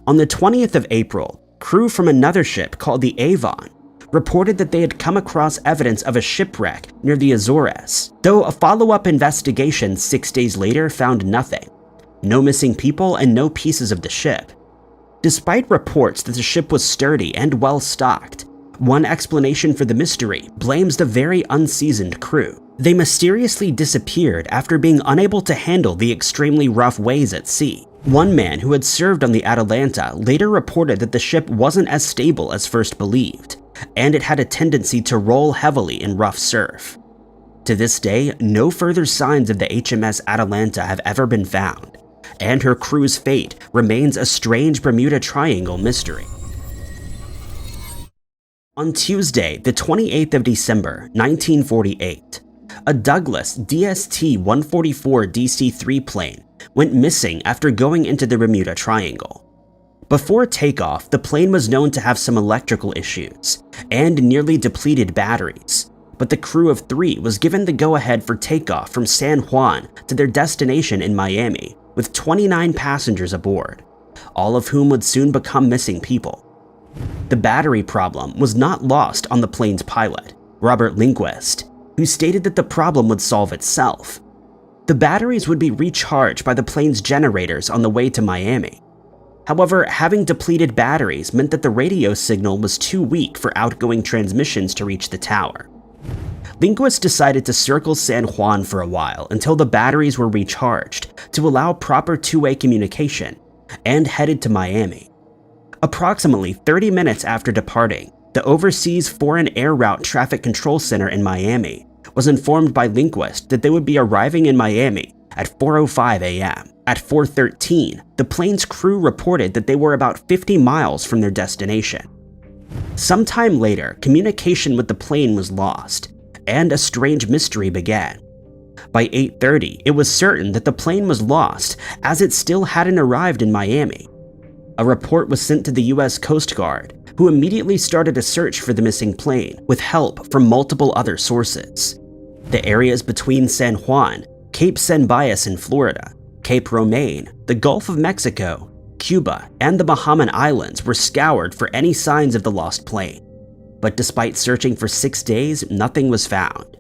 On the 20th of April, crew from another ship called the Avon reported that they had come across evidence of a shipwreck near the Azores, though a follow-up investigation 6 days later found nothing. No missing people and no pieces of the ship. Despite reports that the ship was sturdy and well-stocked, one explanation for the mystery blames the very unseasoned crew. They mysteriously disappeared after being unable to handle the extremely rough ways at sea. One man who had served on the Atalanta later reported that the ship wasn't as stable as first believed, and it had a tendency to roll heavily in rough surf. To this day, no further signs of the HMS Atalanta have ever been found, and her crew's fate remains a strange Bermuda Triangle mystery. On Tuesday, the 28th of December, 1948, a Douglas DST-144 DC-3 plane went missing after going into the Bermuda Triangle. Before takeoff, the plane was known to have some electrical issues and nearly depleted batteries, but the crew of 3 was given the go-ahead for takeoff from San Juan to their destination in Miami, with 29 passengers aboard, all of whom would soon become missing people. The battery problem was not lost on the plane's pilot, Robert Lindquist, who stated that the problem would solve itself. The batteries would be recharged by the plane's generators on the way to Miami. However, having depleted batteries meant that the radio signal was too weak for outgoing transmissions to reach the tower. Lindquist decided to circle San Juan for a while until the batteries were recharged to allow proper two-way communication, and headed to Miami. Approximately 30 minutes after departing, the Overseas Foreign Air Route Traffic Control Center in Miami was informed by Lindquist that they would be arriving in Miami at 4:05 a.m. At 4:13, the plane's crew reported that they were about 50 miles from their destination. Sometime later, communication with the plane was lost, and a strange mystery began. By 8:30, it was certain that the plane was lost as it still hadn't arrived in Miami. A report was sent to the US Coast Guard, who immediately started a search for the missing plane with help from multiple other sources. The areas between San Juan, Cape San Bias in Florida, Cape Romaine, the Gulf of Mexico, Cuba, and the Bahama Islands were scoured for any signs of the lost plane. But despite searching for 6 days, nothing was found.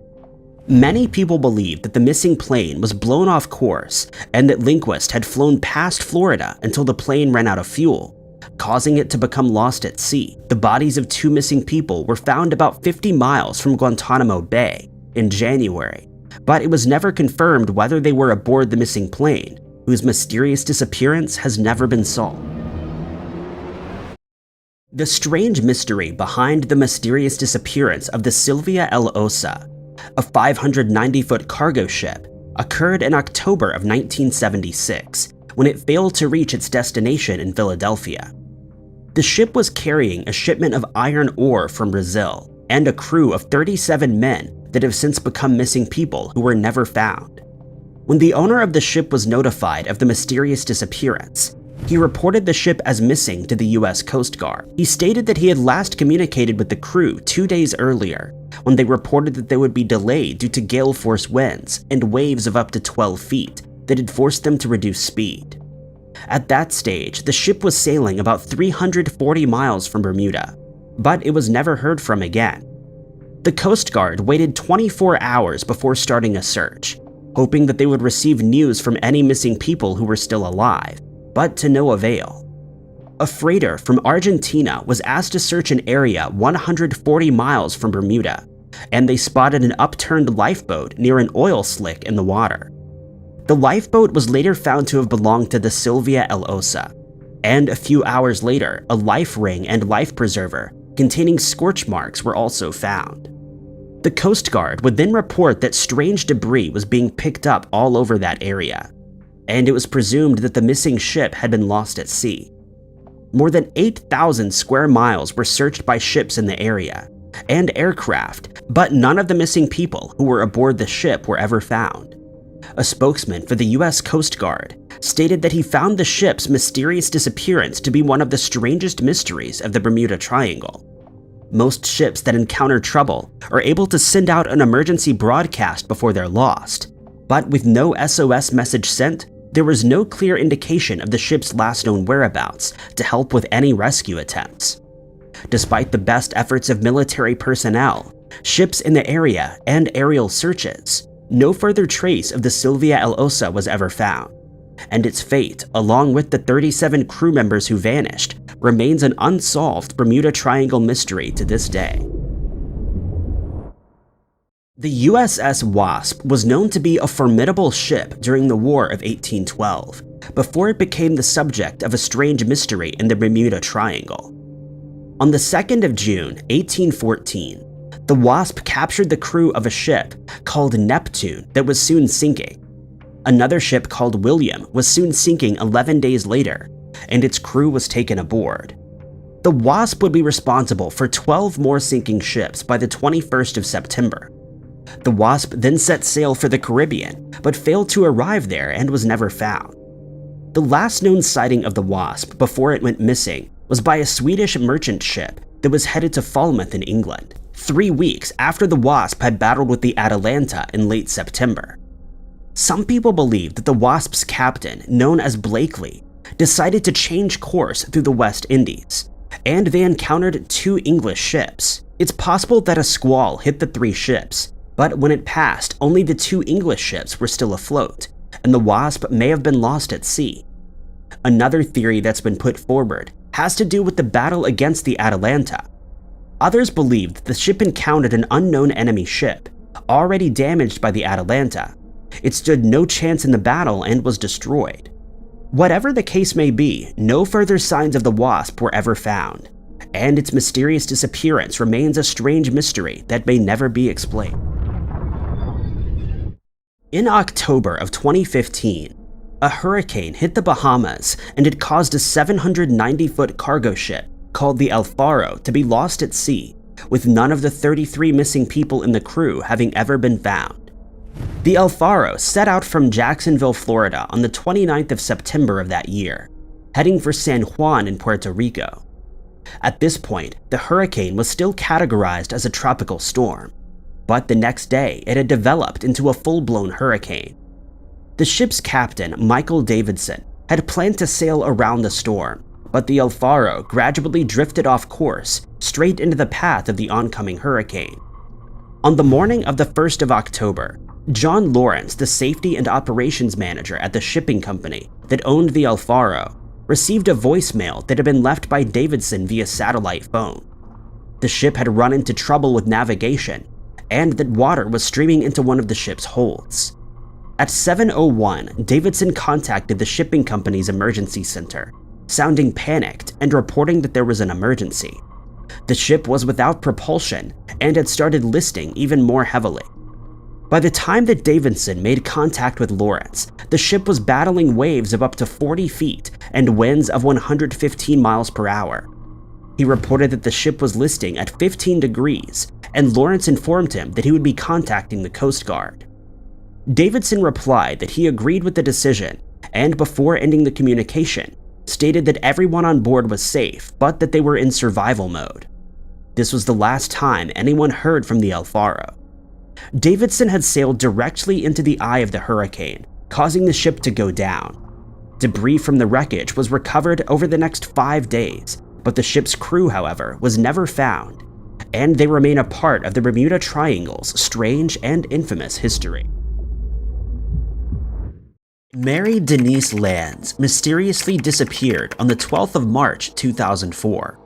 Many people believed that the missing plane was blown off course and that Lindquist had flown past Florida until the plane ran out of fuel, causing it to become lost at sea. The bodies of 2 missing people were found about 50 miles from Guantanamo Bay in January, but it was never confirmed whether they were aboard the missing plane, whose mysterious disappearance has never been solved. The strange mystery behind the mysterious disappearance of the Sylvia L. Ossa, a 590-foot cargo ship, occurred in October of 1976 when it failed to reach its destination in Philadelphia. The ship was carrying a shipment of iron ore from Brazil and a crew of 37 men that have since become missing people who were never found. When the owner of the ship was notified of the mysterious disappearance, he reported the ship as missing to the US Coast Guard. He stated that he had last communicated with the crew 2 days earlier when they reported that they would be delayed due to gale force winds and waves of up to 12 feet that had forced them to reduce speed. At that stage, the ship was sailing about 340 miles from Bermuda, but it was never heard from again. The Coast Guard waited 24 hours before starting a search, hoping that they would receive news from any missing people who were still alive, but to no avail. A freighter from Argentina was asked to search an area 140 miles from Bermuda, and they spotted an upturned lifeboat near an oil slick in the water. The lifeboat was later found to have belonged to the Sylvia L. Ossa, and a few hours later, a life ring and life preserver containing scorch marks were also found. The Coast Guard would then report that strange debris was being picked up all over that area, and it was presumed that the missing ship had been lost at sea. More than 8,000 square miles were searched by ships in the area and aircraft, but none of the missing people who were aboard the ship were ever found. A spokesman for the US Coast Guard stated that he found the ship's mysterious disappearance to be one of the strangest mysteries of the Bermuda Triangle. Most ships that encounter trouble are able to send out an emergency broadcast before they're lost, but with no SOS message sent, there was no clear indication of the ship's last known whereabouts to help with any rescue attempts. Despite the best efforts of military personnel, ships in the area, and aerial searches, no further trace of the Sylvia L. Ossa was ever found, and its fate, along with the 37 crew members who vanished, remains an unsolved Bermuda Triangle mystery to this day. The USS Wasp was known to be a formidable ship during the War of 1812, before it became the subject of a strange mystery in the Bermuda Triangle. On the 2nd of June, 1814, the Wasp captured the crew of a ship called Neptune that was soon sinking. Another ship called William was soon sinking 11 days later, and its crew was taken aboard. The Wasp would be responsible for 12 more sinking ships by the 21st of September. The Wasp then set sail for the Caribbean, but failed to arrive there and was never found. The last known sighting of the Wasp before it went missing was by a Swedish merchant ship that was headed to Falmouth in England, 3 weeks after the Wasp had battled with the Atalanta in late September. Some people believe that the Wasp's captain, known as Blakely, decided to change course through the West Indies, and they encountered 2 English ships. It's possible that a squall hit the 3 ships, but when it passed, only the 2 English ships were still afloat, and the Wasp may have been lost at sea. Another theory that's been put forward has to do with the battle against the Atalanta. Others believe that the ship encountered an unknown enemy ship, already damaged by the Atalanta. It stood no chance in the battle and was destroyed. Whatever the case may be, no further signs of the Wasp were ever found, and its mysterious disappearance remains a strange mystery that may never be explained. In October of 2015, a hurricane hit the Bahamas and it caused a 790-foot cargo ship called the Faro to be lost at sea, with none of the 33 missing people in the crew having ever been found. The Faro set out from Jacksonville, Florida on the 29th of September of that year, heading for San Juan in Puerto Rico. At this point, the hurricane was still categorized as a tropical storm, but the next day it had developed into a full-blown hurricane. The ship's captain, Michael Davidson, had planned to sail around the storm, but the Faro gradually drifted off course straight into the path of the oncoming hurricane. On the morning of the 1st of October, John Lawrence, the safety and operations manager at the shipping company that owned the Faro, received a voicemail that had been left by Davidson via satellite phone. The ship had run into trouble with navigation, and that water was streaming into one of the ship's holds. At 7:01, Davidson contacted the shipping company's emergency center, sounding panicked and reporting that there was an emergency. The ship was without propulsion and had started listing even more heavily. By the time that Davidson made contact with Lawrence, the ship was battling waves of up to 40 feet and winds of 115 miles per hour. He reported that the ship was listing at 15 degrees, and Lawrence informed him that he would be contacting the Coast Guard. Davidson replied that he agreed with the decision, and before ending the communication, stated that everyone on board was safe, but that they were in survival mode. This was the last time anyone heard from the El Faro. Davidson had sailed directly into the eye of the hurricane, causing the ship to go down. Debris from the wreckage was recovered over the next 5 days, but the ship's crew, however, was never found, and they remain a part of the Bermuda Triangle's strange and infamous history. Mary Denise Lands mysteriously disappeared on the 12th of March 2004,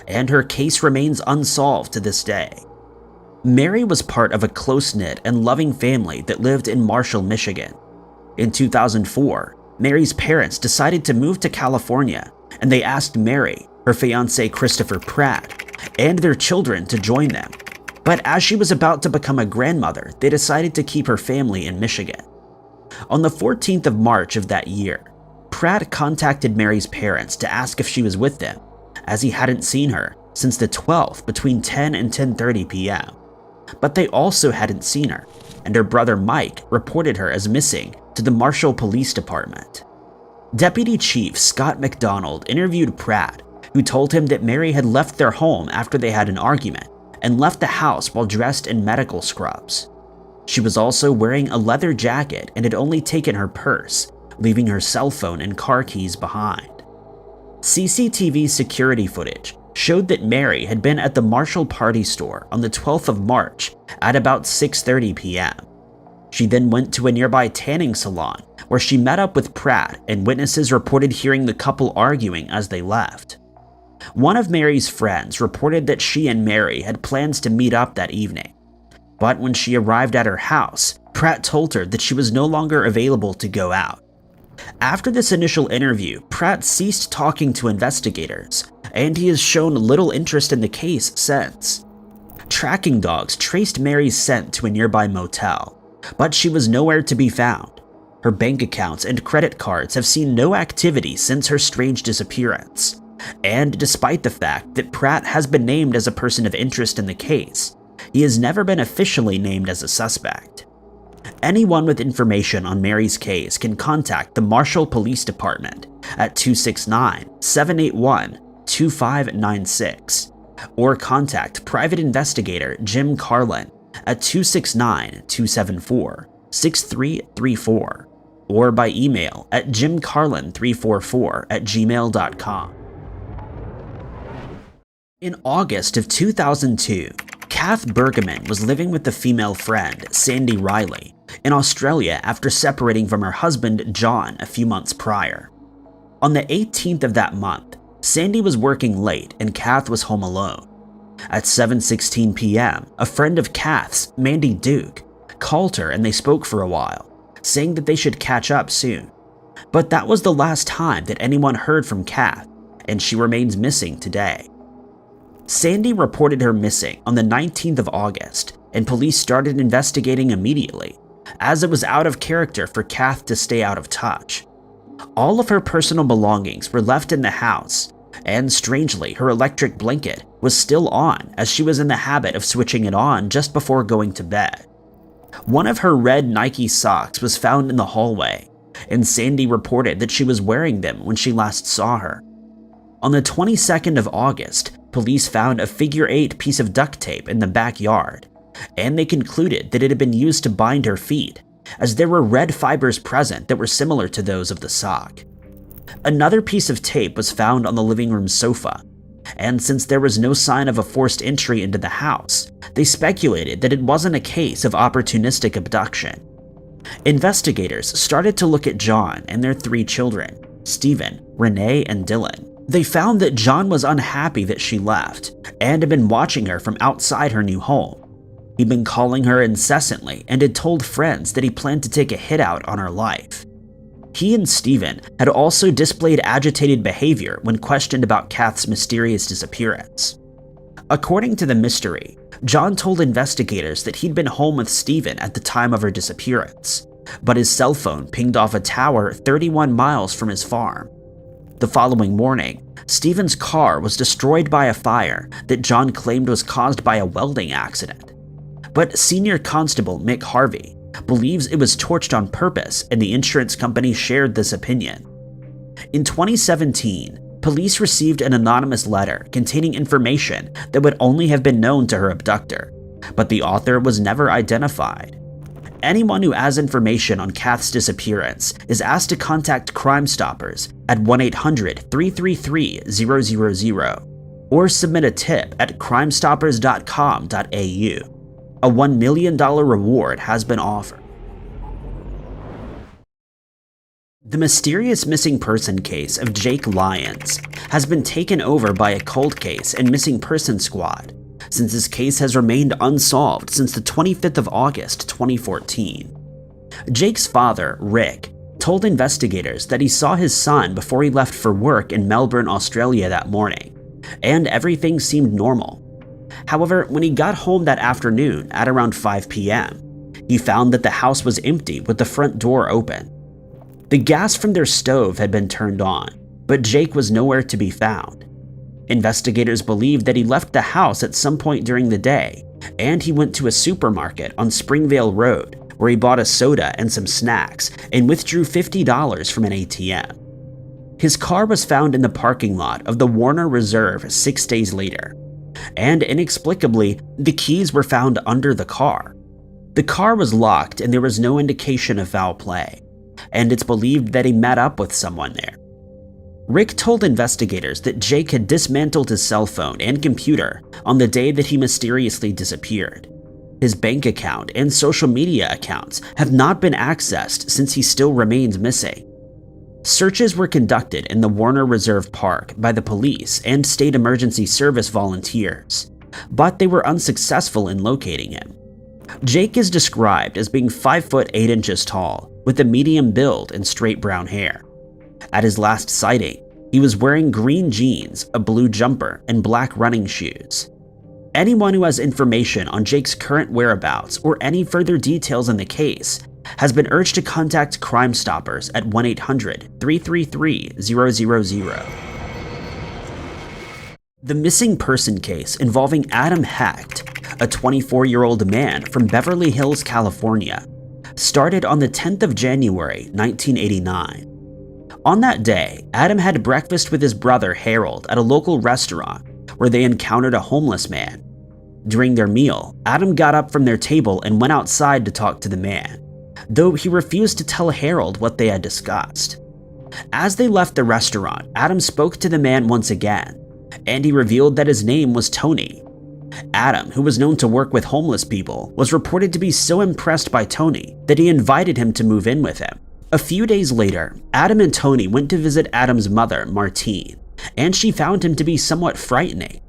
and her case remains unsolved to this day. Mary was part of a close-knit and loving family that lived in Marshall, Michigan. In 2004, Mary's parents decided to move to California, and they asked Mary, her fiancé Christopher Pratt, and their children to join them. But as she was about to become a grandmother, they decided to keep her family in Michigan. On the 14th of March of that year, Pratt contacted Mary's parents to ask if she was with them, as he hadn't seen her since the 12th between 10 and 10:30 p.m. But they also hadn't seen her, and her brother Mike reported her as missing to the Marshall Police Department. Deputy Chief Scott McDonald interviewed Pratt, who told him that Mary had left their home after they had an argument and left the house while dressed in medical scrubs. She was also wearing a leather jacket and had only taken her purse, leaving her cell phone and car keys behind. CCTV security footage showed that Mary had been at the Marshall Party Store on the 12th of March at about 6:30 p.m. She then went to a nearby tanning salon where she met up with Pratt, and witnesses reported hearing the couple arguing as they left. One of Mary's friends reported that she and Mary had plans to meet up that evening. But when she arrived at her house, Pratt told her that she was no longer available to go out. After this initial interview, Pratt ceased talking to investigators, and he has shown little interest in the case since. Tracking dogs traced Mary's scent to a nearby motel, but she was nowhere to be found. Her bank accounts and credit cards have seen no activity since her strange disappearance, and despite the fact that Pratt has been named as a person of interest in the case, he has never been officially named as a suspect. Anyone with information on Mary's case can contact the Marshall Police Department at 269-781-2596, or contact private investigator Jim Carlin at 269-274-6334, or by email at jimcarlin344@gmail.com. In August of 2002, Kath Bergman was living with a female friend, Sandy Riley, in Australia after separating from her husband, John, a few months prior. On the 18th of that month, Sandy was working late and Kath was home alone. At 7:16 p.m., a friend of Kath's, Mandy Duke, called her and they spoke for a while, saying that they should catch up soon. But that was the last time that anyone heard from Kath, and she remains missing today. Sandy reported her missing on the 19th of August, and police started investigating immediately, as it was out of character for Kath to stay out of touch. All of her personal belongings were left in the house, and strangely, her electric blanket was still on as she was in the habit of switching it on just before going to bed. One of her red Nike socks was found in the hallway, and Sandy reported that she was wearing them when she last saw her. On the 22nd of August, police found a figure-8 piece of duct tape in the backyard, and they concluded that it had been used to bind her feet, as there were red fibers present that were similar to those of the sock. Another piece of tape was found on the living room sofa, and since there was no sign of a forced entry into the house, they speculated that it wasn't a case of opportunistic abduction. Investigators started to look at John and their 3 children, Stephen, Renee, and Dylan. They found that John was unhappy that she left and had been watching her from outside her new home. He'd been calling her incessantly and had told friends that he planned to take a hit out on her life. He and Stephen had also displayed agitated behavior when questioned about Kath's mysterious disappearance. According to the mystery, John told investigators that he'd been home with Stephen at the time of her disappearance, but his cell phone pinged off a tower 31 miles from his farm. The following morning, Stephen's car was destroyed by a fire that John claimed was caused by a welding accident. But Senior Constable Mick Harvey believes it was torched on purpose, and the insurance company shared this opinion. In 2017, police received an anonymous letter containing information that would only have been known to her abductor, but the author was never identified. Anyone who has information on Kath's disappearance is asked to contact Crime Stoppers at 1-800-333-000 or submit a tip at crimestoppers.com.au. A $1 million reward has been offered. The mysterious missing person case of Jake Lyons has been taken over by a cold case and missing person squad, since his case has remained unsolved since the 25th of August 2014. Jake's father, Rick, told investigators that he saw his son before he left for work in Melbourne, Australia that morning, and everything seemed normal. However, when he got home that afternoon at around 5 p.m., he found that the house was empty with the front door open. The gas from their stove had been turned on, but Jake was nowhere to be found. Investigators believe that he left the house at some point during the day, and he went to a supermarket on Springvale Road where he bought a soda and some snacks and withdrew $50 from an ATM. His car was found in the parking lot of the Warner Reserve 6 days later, and inexplicably, the keys were found under the car. The car was locked and there was no indication of foul play, and it's believed that he met up with someone there. Rick told investigators that Jake had dismantled his cell phone and computer on the day that he mysteriously disappeared. His bank account and social media accounts have not been accessed since he still remains missing. Searches were conducted in the Warner Reserve Park by the police and state emergency service volunteers, but they were unsuccessful in locating him. Jake is described as being 5 foot 8 inches tall, with a medium build and straight brown hair. At his last sighting, he was wearing green jeans, a blue jumper, and black running shoes. Anyone who has information on Jake's current whereabouts or any further details in the case has been urged to contact Crime Stoppers at 1-800-333-000. The missing person case involving Adam Hecht, a 24-year-old man from Beverly Hills, California, started on the 10th of January, 1989. On that day, Adam had breakfast with his brother Harold at a local restaurant where they encountered a homeless man. During their meal, Adam got up from their table and went outside to talk to the man, though he refused to tell Harold what they had discussed. As they left the restaurant, Adam spoke to the man once again, and he revealed that his name was Tony. Adam, who was known to work with homeless people, was reported to be so impressed by Tony that he invited him to move in with him. A few days later, Adam and Tony went to visit Adam's mother, Martine, and she found him to be somewhat frightening.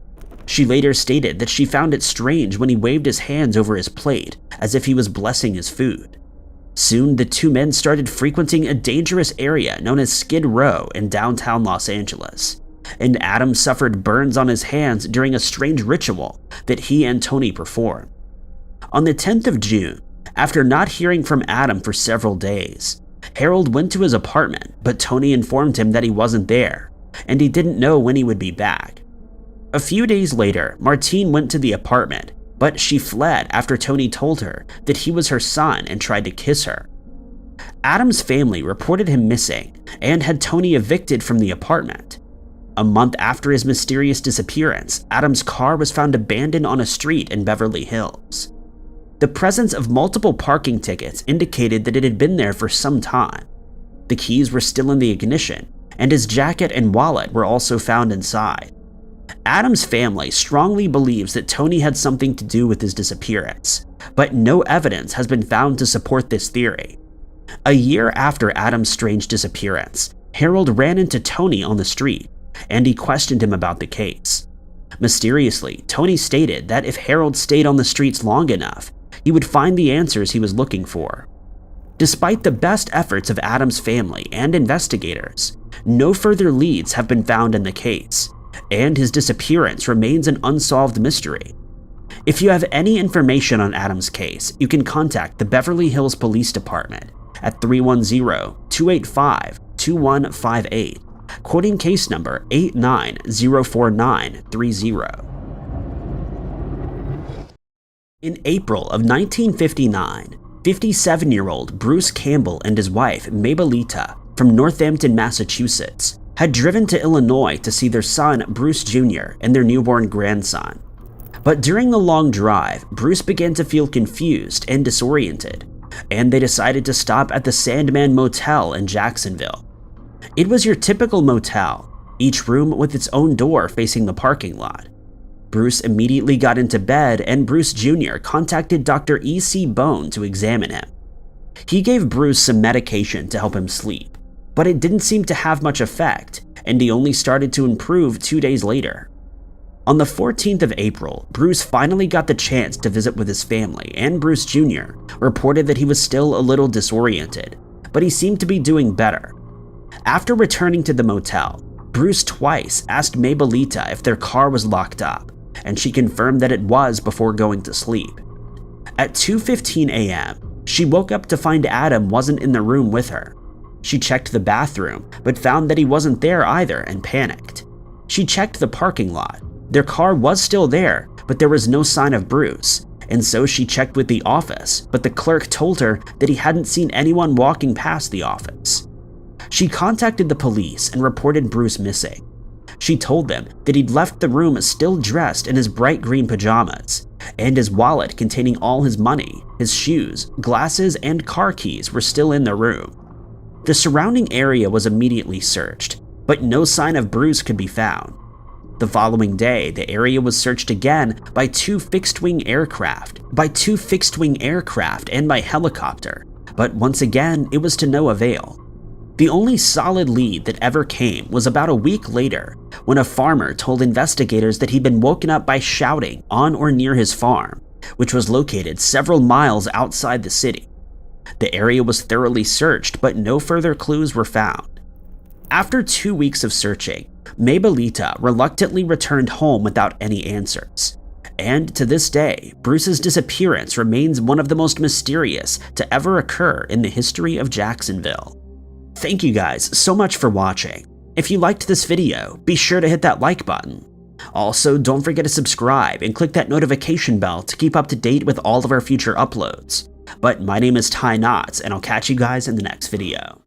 She later stated that she found it strange when he waved his hands over his plate as if he was blessing his food. Soon, the two men started frequenting a dangerous area known as Skid Row in downtown Los Angeles, and Adam suffered burns on his hands during a strange ritual that he and Tony performed. On the 10th of June, after not hearing from Adam for several days, Harold went to his apartment, but Tony informed him that he wasn't there, and he didn't know when he would be back. A few days later, Martine went to the apartment, but she fled after Tony told her that he was her son and tried to kiss her. Adam's family reported him missing and had Tony evicted from the apartment. A month after his mysterious disappearance, Adam's car was found abandoned on a street in Beverly Hills. The presence of multiple parking tickets indicated that it had been there for some time. The keys were still in the ignition, and his jacket and wallet were also found inside. Adam's family strongly believes that Tony had something to do with his disappearance, but no evidence has been found to support this theory. A year after Adam's strange disappearance, Harold ran into Tony on the street, and he questioned him about the case. Mysteriously, Tony stated that if Harold stayed on the streets long enough, he would find the answers he was looking for. Despite the best efforts of Adam's family and investigators, no further leads have been found in the case, and his disappearance remains an unsolved mystery. If you have any information on Adam's case, you can contact the Beverly Hills Police Department at 310-285-2158, quoting case number 8904930. In April of 1959, 57-year-old Bruce Campbell and his wife, Mabelita, from Northampton, Massachusetts, had driven to Illinois to see their son, Bruce Jr., and their newborn grandson. But during the long drive, Bruce began to feel confused and disoriented, and they decided to stop at the Sandman Motel in Jacksonville. It was your typical motel, each room with its own door facing the parking lot. Bruce immediately got into bed, and Bruce Jr. contacted Dr. E.C. Bone to examine him. He gave Bruce some medication to help him sleep, but it didn't seem to have much effect, and he only started to improve 2 days later. On the 14th of April, Bruce finally got the chance to visit with his family, and Bruce Jr. reported that he was still a little disoriented, but he seemed to be doing better. After returning to the motel, Bruce twice asked Mabelita if their car was locked up, and she confirmed that it was before going to sleep. At 2:15 a.m., she woke up to find Adam wasn't in the room with her. She checked the bathroom, but found that he wasn't there either and panicked. She checked the parking lot. Their car was still there, but there was no sign of Bruce, and so she checked with the office, but the clerk told her that he hadn't seen anyone walking past the office. She contacted the police and reported Bruce missing. She told them that he'd left the room still dressed in his bright green pajamas, and his wallet containing all his money, his shoes, glasses, and car keys were still in the room. The surrounding area was immediately searched, but no sign of Bruce could be found. The following day, the area was searched again by two fixed-wing aircraft and by helicopter, but once again, it was to no avail. The only solid lead that ever came was about a week later, when a farmer told investigators that he'd been woken up by shouting on or near his farm, which was located several miles outside the city. The area was thoroughly searched, but no further clues were found. After 2 weeks of searching, Mabelita reluctantly returned home without any answers. And to this day, Bruce's disappearance remains one of the most mysterious to ever occur in the history of Jacksonville. Thank you guys so much for watching. If you liked this video, be sure to hit that like button. Also, don't forget to subscribe and click that notification bell to keep up to date with all of our future uploads. But my name is Ty Knotts, and I'll catch you guys in the next video.